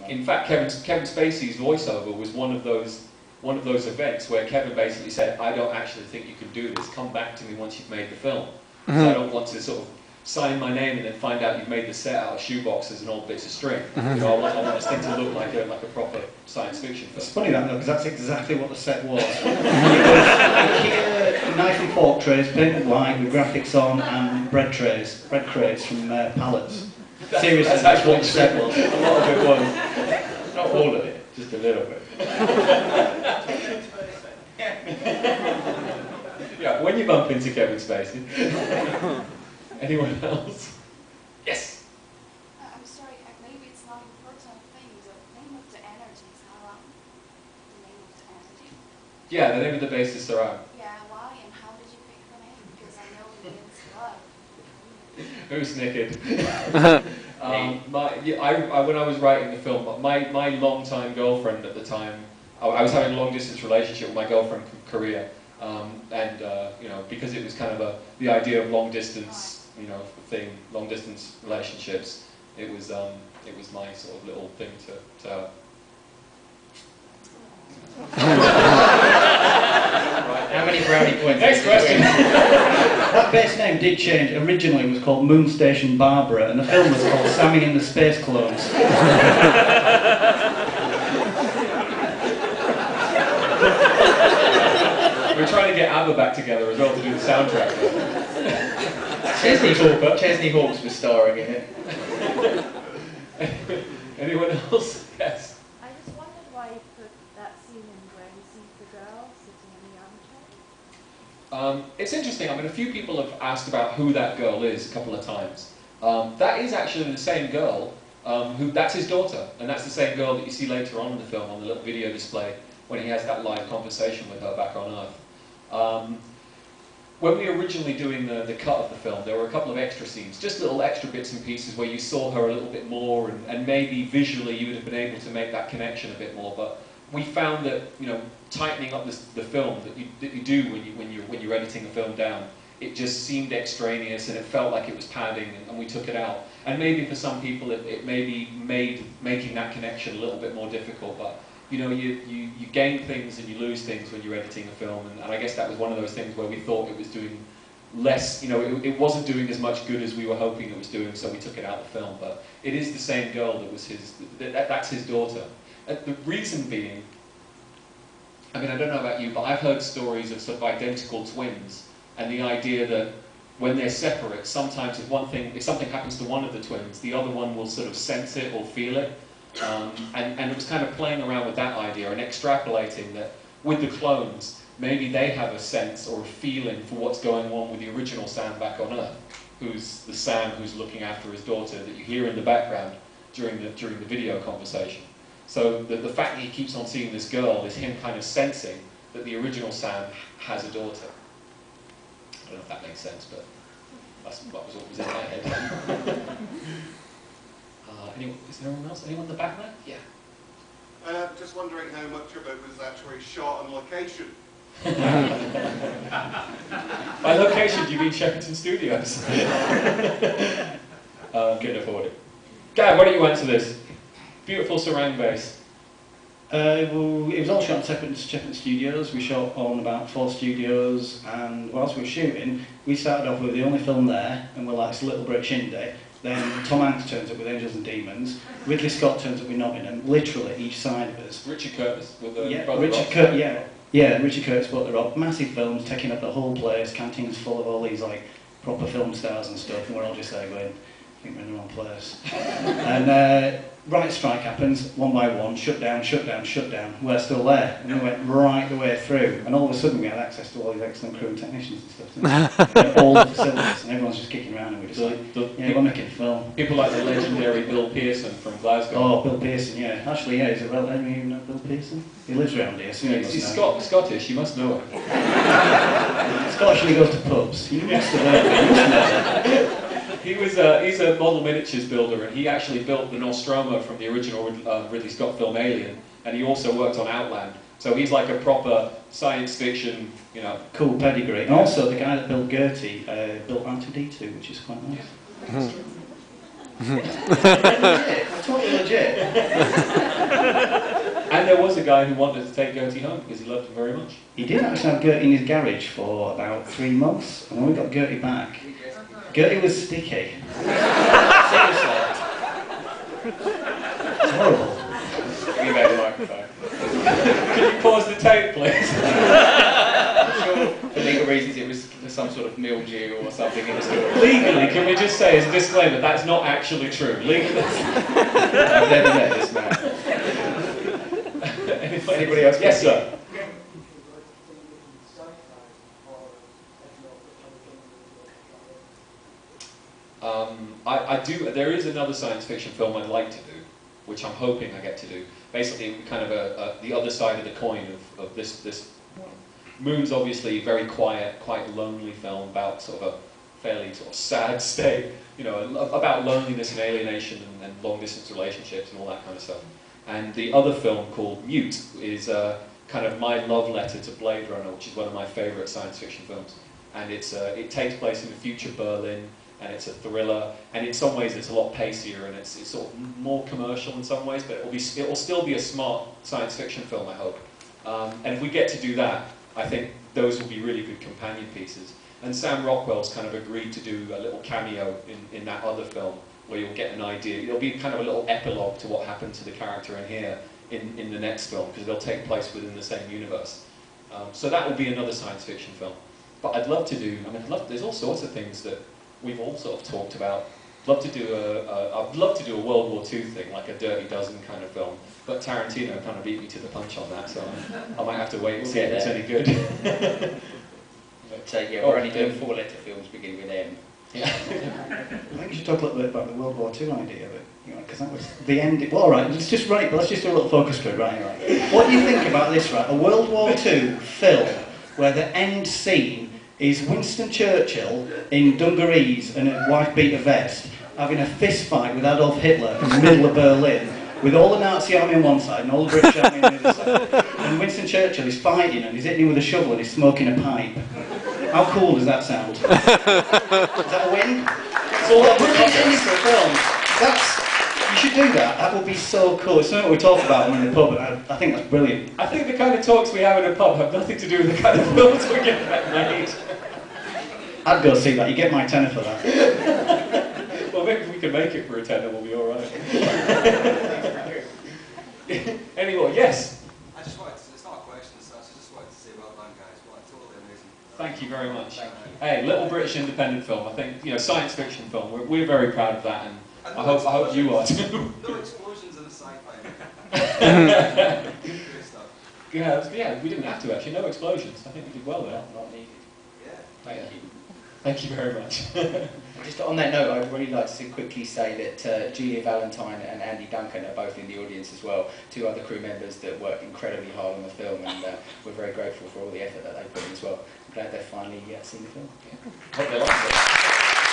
In fact, Kevin Spacey's voiceover was one of those events where Kevin basically said, "I don't actually think you can do this. Come back to me once you've made the film. Because I don't want to sort of sign my name and then find out you've made the set out of shoeboxes and old bits of string. You know, I want this thing to look like a proper science fiction film." It's funny that though, because that's exactly what the set was. IKEA knife and fork trays, painted white with graphics on, and bread crates from pallets. Seriously, that's what the set was. A lot of it was. Not all of it, just a little bit. Yeah, when you bump into Kevin Spacey. Anyone else? Yes? I'm sorry, maybe it's not important thing. The name of the energy is around. The name of the energy? Yeah, the name of the base is Saran. Yeah, why and how did you pick the name? Because I know it means love. Who's naked? When I was writing the film, my long-time girlfriend at the time, I was having a long-distance relationship with my girlfriend from Korea, you know, because it was kind of the idea of long-distance, you know, thing, long-distance relationships. It was my sort of little thing to her. How many brownie points? Next question. That base name did change. Originally it was called Moon Station Barbara, and the film was called Sammy and the Space Clones. We're trying to get ABBA back together as well to do the soundtrack. Chesney Hawkes was starring in it. Anyone else? Yes. I just wondered why you put that scene in where he sees the girl sitting in the armchair. It's interesting. I mean, a few people have asked about who that girl is a couple of times. That is actually the same girl. That's his daughter, and that's the same girl that you see later on in the film on the little video display when he has that live conversation with her back on Earth. When we were originally doing the cut of the film, there were a couple of extra scenes, just little extra bits and pieces where you saw her a little bit more, and maybe visually you would have been able to make that connection a bit more. But we found that, you know, tightening up the film that you do when you're editing a film down, it just seemed extraneous and it felt like it was padding, and we took it out. And maybe for some people it maybe made making that connection a little bit more difficult. But you know, you gain things and you lose things when you're editing a film, and I guess that was one of those things where we thought it was doing less, you know, it wasn't doing as much good as we were hoping it was doing, so we took it out of the film. But it is the same girl that was that's his daughter. The reason being, I mean, I don't know about you, but I've heard stories of sort of identical twins, and the idea that when they're separate, sometimes if something happens to one of the twins, the other one will sort of sense it or feel it. And it was kind of playing around with that idea and extrapolating that with the clones, maybe they have a sense or a feeling for what's going on with the original Sam back on Earth, who's the Sam who's looking after his daughter that you hear in the background during the video conversation. So the fact that he keeps on seeing this girl is him kind of sensing that the original Sam has a daughter. I don't know if that makes sense, but that was what was in my head. Is there anyone else? Anyone in the back there? Yeah. Just wondering how much of it was actually shot on location. By location, do you mean Shepperton Studios? Couldn't afford it. Gav, why don't you answer this? Beautiful Sarang base. Well, it was all shot on Shepperton Studios. We shot on about 4 studios, and whilst we were shooting, we started off with the only film there, and we're like, it's a little British indie. Then Tom Hanks turns up with Angels and Demons. Ridley Scott turns up with Nottingham. Literally each side of us. Richard Curtis with the Richard Curtis brought the rock. Massive films taking up the whole place. Canteens full of all these like proper film stars and stuff, and we're all just there going, I think we're in the wrong place. And right strike happens, one by one, shut down, shut down, shut down. We're still there, and we went right the way through. And all of a sudden, we had access to all these excellent crew and technicians and stuff. And all the facilities, and everyone's just kicking around, and we're just we're making a film. People like the legendary Bill Pearson from Glasgow. Oh, Bill Pearson, yeah. Actually, yeah, is it relevant? You know Bill Pearson? He lives around here, so he's Scottish. You must know him. Scottish, and he goes to pubs. You must have heard him. He's a model miniatures builder, and he actually built the Nostromo from the original Ridley Scott film Alien, and he also worked on Outland. So he's like a proper science fiction, you know. Cool pedigree. And also the guy that built Gertie built R2-D2, which is quite nice. Legit, totally legit. And there was a guy who wanted to take Gertie home because he loved him very much. He did actually have Gertie in his garage for about 3 months, and when we got Gertie back, Gertie was sticky. Seriously. It's horrible. Give me back the microphone. Can you pause the tape, please? I'm sure for legal reasons it was for some sort of mildew or something in the story. Legally, can we just say as a disclaimer, that's not actually true. Legally. I've never met this man. Anybody else? Yes, sir. I do. There is another science fiction film I'd like to do, which I'm hoping I get to do. Basically, kind of the other side of the coin of this. Moon's obviously a very quiet, quite lonely film about sort of a fairly sort of sad state, you know, about loneliness and alienation and long distance relationships and all that kind of stuff. And the other film called Mute is kind of my love letter to Blade Runner, which is one of my favourite science fiction films. And it takes place in the future Berlin, and it's a thriller, and in some ways it's a lot pacier, and it's sort of more commercial in some ways, but it'll still be a smart science fiction film, I hope. And if we get to do that, I think those will be really good companion pieces. And Sam Rockwell's kind of agreed to do a little cameo in that other film, where you'll get an idea. It'll be kind of a little epilogue to what happened to the character in here in the next film, because they'll take place within the same universe. So that will be another science fiction film. But I'd love to do, there's all sorts of things that we've all sort of talked about. I'd love to do a World War II thing, like a Dirty Dozen kind of film. But Tarantino kind of beat me to the punch on that, so I might have to wait and see if it's any good. But yeah, we're only doing 4-letter films beginning with M. Yeah. I think we should talk a little bit about the World War II idea, but because that was the end. Well, all right, let's just do a little focus group, right? What do you think about this, right? A World War II film where the end scene is Winston Churchill in dungarees and a wife beater vest having a fist fight with Adolf Hitler in the middle of Berlin, with all the Nazi army on one side and all the British army on the other side. And Winston Churchill is fighting and he's hitting him with a shovel and he's smoking a pipe. How cool does that sound? Is that a win? It's all that brilliant ending for a film. You should do that. That would be so cool. It's something we talk about when we're in the pub, and I think that's brilliant. I think the kind of talks we have in a pub have nothing to do with the kind of films we get made. I'd go see that. You get my tenner for that. Well, maybe if we can make it for a tenner, we'll be all right. Anyway, yes? I just wanted to, it's not a question as such, I just wanted to say well done guys, what totally amazing. Thank you very much. Thank you. Hey, little British independent film, I think, science fiction film, we're very proud of that, and I hope you are too. No explosions in a sci-fi. Great stuff. Yeah, we didn't have to actually, no explosions, I think we did well there. Not needed. Yeah. Thank you. Thank you very much. Just on that note, I'd really like to quickly say that Julia Valentine and Andy Duncan are both in the audience as well, 2 other crew members that worked incredibly hard on the film, and we're very grateful for all the effort that they put in as well. I'm glad they've finally seen the film. Hope they liked it.